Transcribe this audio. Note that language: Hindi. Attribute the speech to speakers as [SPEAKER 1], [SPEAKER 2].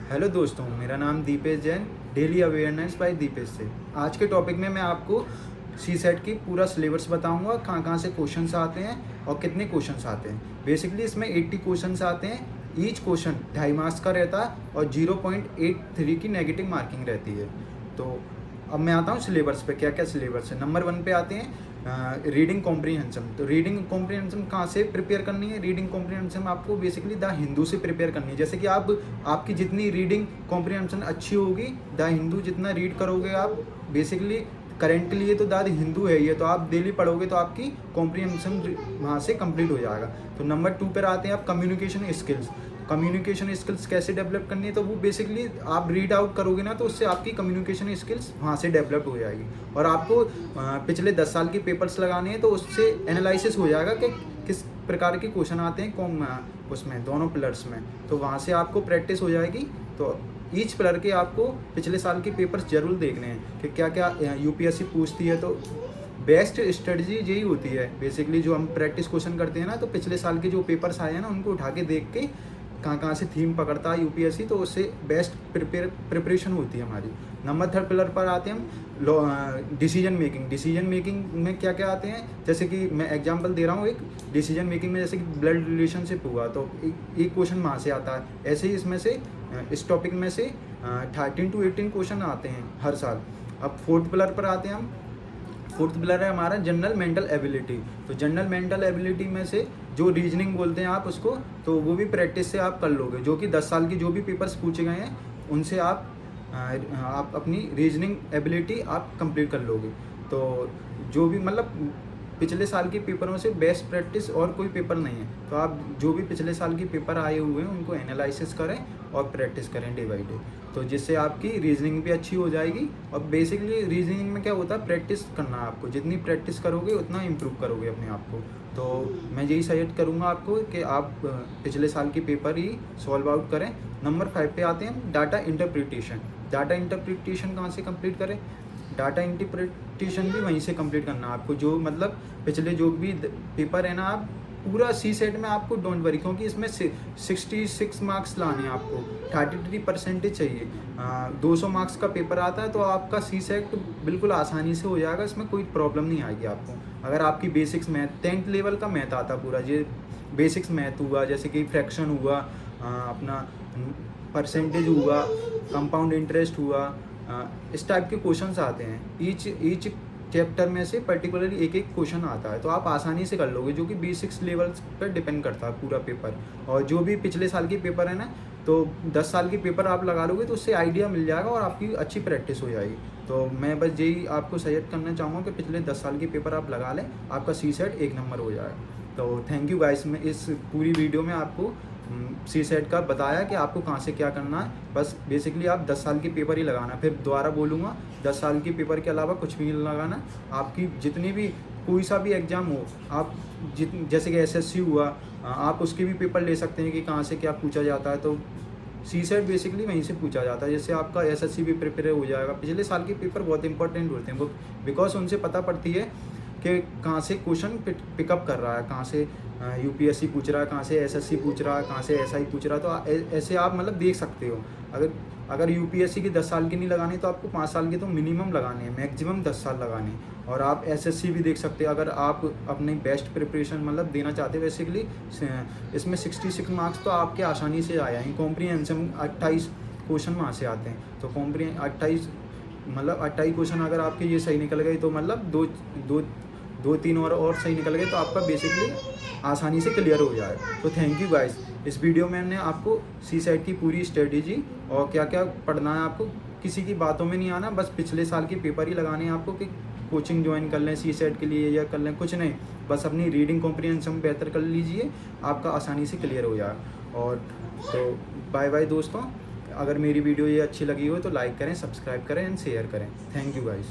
[SPEAKER 1] हेलो दोस्तों, मेरा नाम Deepesh Jain, daily awareness by Deepesh से। आज के टॉपिक में मैं आपको सी सेट की पूरा सिलेबस बताऊंगा, कहाँ कहाँ से क्वेश्चंस आते हैं और कितने क्वेश्चंस आते हैं। बेसिकली इसमें 80 क्वेश्चंस आते हैं। ईच क्वेश्चन 2.5 मार्क्स का रहता है और 0.83 की नेगेटिव मार्किंग रहती है। तो अब मैं आता हूँ सिलेबस पे, क्या क्या सिलेबस है। नंबर 1 पे आते हैं रीडिंग कॉम्प्रीहेंशन। तो रीडिंग कॉम्प्रीहेंशन कहाँ से प्रिपेयर करनी है? रीडिंग कॉम्प्रीहेंशन आपको बेसिकली द हिंदू से प्रिपेयर करनी है। जैसे कि आपकी जितनी रीडिंग कॉम्प्रीहेंशन अच्छी होगी, द हिंदू जितना रीड करोगे आप, बेसिकली करेंटली ये तो द हिंदू है, ये तो आप डेली पढ़ोगे तो आपकी कॉम्प्रीहेंशन वहाँ से कंप्लीट हो जाएगा। तो नंबर 2 पर आते हैं आप कम्युनिकेशन स्किल्स। कम्युनिकेशन स्किल्स कैसे डेवलप करनी है? तो वो बेसिकली आप रीड आउट करोगे ना, तो उससे आपकी कम्युनिकेशन स्किल्स वहाँ से डेवलप हो जाएगी। और आपको पिछले 10 साल के पेपर्स लगाने हैं, तो उससे एनालिसिस हो जाएगा कि किस प्रकार के क्वेश्चन आते हैं उसमें दोनों पिलर्स में। तो वहाँ से आपको प्रैक्टिस हो जाएगी। तो ईच पिलर के आपको पिछले साल के पेपर्स जरूर देखने हैं कि क्या क्या यूपीएससी पूछती है। तो बेस्ट स्ट्रेटजी यही होती है बेसिकली, जो हम प्रैक्टिस क्वेश्चन करते हैं ना, तो पिछले साल के जो पेपर्स आए हैं ना, उनको उठा के देख के कहाँ कहाँ से थीम पकड़ता है यूपीएससी, तो उससे बेस्ट प्रिपरेशन होती है हमारी। नंबर 3 पिलर पर आते हैं हम डिसीजन मेकिंग। डिसीजन मेकिंग में क्या क्या आते हैं? जैसे कि मैं एग्जांपल दे रहा हूँ एक डिसीजन मेकिंग में, जैसे कि ब्लड रिलेशनशिप हुआ तो एक क्वेश्चन वहाँ से आता है। ऐसे ही इसमें से इस टॉपिक में से 13 to 18 क्वेश्चन आते हैं हर साल। अब 4th पिलर पर आते हैं हम। 4th पिलर है हमारा जनरल मेंटल एबिलिटी। तो जनरल मेंटल एबिलिटी में से जो रीजनिंग बोलते हैं आप उसको, तो वो भी प्रैक्टिस से आप कर लोगे। जो कि 10 साल की जो भी पेपर्स पूछे गए हैं उनसे आप अपनी रीजनिंग एबिलिटी आप कंप्लीट कर लोगे। तो जो भी मतलब पिछले साल के पेपरों से बेस्ट प्रैक्टिस और कोई पेपर नहीं है। तो आप जो भी पिछले साल के पेपर आए हुए हैं उनको एनालिसिस करें और प्रैक्टिस करें डे बाई डे, तो जिससे आपकी रीजनिंग भी अच्छी हो जाएगी। और बेसिकली रीजनिंग में क्या होता है, प्रैक्टिस करना है आपको। जितनी प्रैक्टिस करोगे उतना इम्प्रूव करोगे अपने आप को। तो मैं यही सजेस्ट करूँगा आपको कि आप पिछले साल के पेपर ही सॉल्व आउट करें। नंबर 5 पे आते हैं डाटा इंटरप्रिटेशन। डाटा इंटरप्रिटेशन कहाँ से कंप्लीट करें? डाटा इंटरप्रिटेशन भी वहीं से कंप्लीट करना है आपको। जो मतलब पिछले जो भी पेपर है ना, आप पूरा सी सेट में आपको डोंट वरी, क्योंकि इसमें 66 मार्क्स लाने हैं आपको, 33% चाहिए। 200 मार्क्स का पेपर आता है, तो आपका सी सेट बिल्कुल आसानी से हो जाएगा। इसमें कोई प्रॉब्लम नहीं आएगी आपको। अगर आपकी बेसिक्स मैथ 10th लेवल का मैथ आता पूरा, ये बेसिक्स मैथ हुआ, जैसे कि फ्रैक्शन हुआ, अपना परसेंटेज हुआ, कंपाउंड इंटरेस्ट हुआ, इस टाइप के क्वेश्चंस आते हैं। ईच चैप्टर में से पर्टिकुलरली एक एक क्वेश्चन आता है, तो आप आसानी से कर लोगे। जो कि बेसिक्स लेवल्स पर डिपेंड करता है पूरा पेपर। और जो भी पिछले साल के पेपर है ना, तो 10 साल के पेपर आप लगा लोगे तो उससे आइडिया मिल जाएगा और आपकी अच्छी प्रैक्टिस हो जाएगी। तो मैं बस यही आपको सजेस्ट करना चाहूँगा कि पिछले 10 साल के पेपर आप लगा लें, आपका सी सेट 1 नंबर हो जाएगा। तो थैंक यू गाइस। मैं इस पूरी वीडियो में आपको सी सेट का बताया कि आपको कहाँ से क्या करना है। बस बेसिकली आप 10 साल के पेपर ही लगाना। फिर दोबारा बोलूँगा, 10 साल के पेपर के अलावा कुछ भी नहीं लगाना। आपकी जितनी भी कोई सा भी एग्ज़ाम हो, आप जैसे कि एसएससी हुआ, आप उसके भी पेपर ले सकते हैं कि कहाँ से क्या पूछा जाता है। तो सी सेट बेसिकली वहीं से पूछा जाता है, जिससे आपका एसएससी भी प्रिपेयर हो जाएगा। पिछले साल के पेपर बहुत इंपॉर्टेंट होते हैं, बिकॉज उनसे पता पड़ती है कि कहाँ से क्वेश्चन पिकअप कर रहा है, कहाँ से यूपीएससी पूछ रहा है, कहाँ से एसएससी पूछ रहा है, कहाँ से एसआई पूछ रहा है। तो ऐसे आप मतलब देख सकते हो। अगर यूपीएससी की 10 साल की नहीं लगानी, तो आपको 5 साल की तो मिनिमम लगाने हैं, मैक्सिमम 10 साल लगाने हैं। और आप एसएससी भी देख सकते हैं अगर आप अपनी बेस्ट प्रिपरेशन मतलब देना चाहते हैं। बेसिकली इसमें 66 मार्क्स तो आपके आसानी से आया है। कॉम्प्रीहेंशन 28 क्वेश्चन वहाँ से आते हैं। तो 28 क्वेश्चन अगर आपके ये सही निकल गए, तो मतलब दो तीन और सही निकल गए, तो आपका बेसिकली आसानी से क्लियर हो जाए। तो थैंक यू गाइस। इस वीडियो में मैंने आपको सी सेट की पूरी स्ट्रेटेजी और क्या क्या पढ़ना है, आपको किसी की बातों में नहीं आना। बस पिछले साल के पेपर ही लगाने हैं आपको, कि कोचिंग ज्वाइन कर लें सी सेट के लिए या कर लें, कुछ नहीं। बस अपनी रीडिंग कॉम्प्रीहेंशन बेहतर कर लीजिए, आपका आसानी से क्लियर हो जाए। और तो बाय बाय दोस्तों। अगर मेरी वीडियो ये अच्छी लगी हो तो लाइक करें, सब्सक्राइब करें एंड शेयर करें। Thank you guys.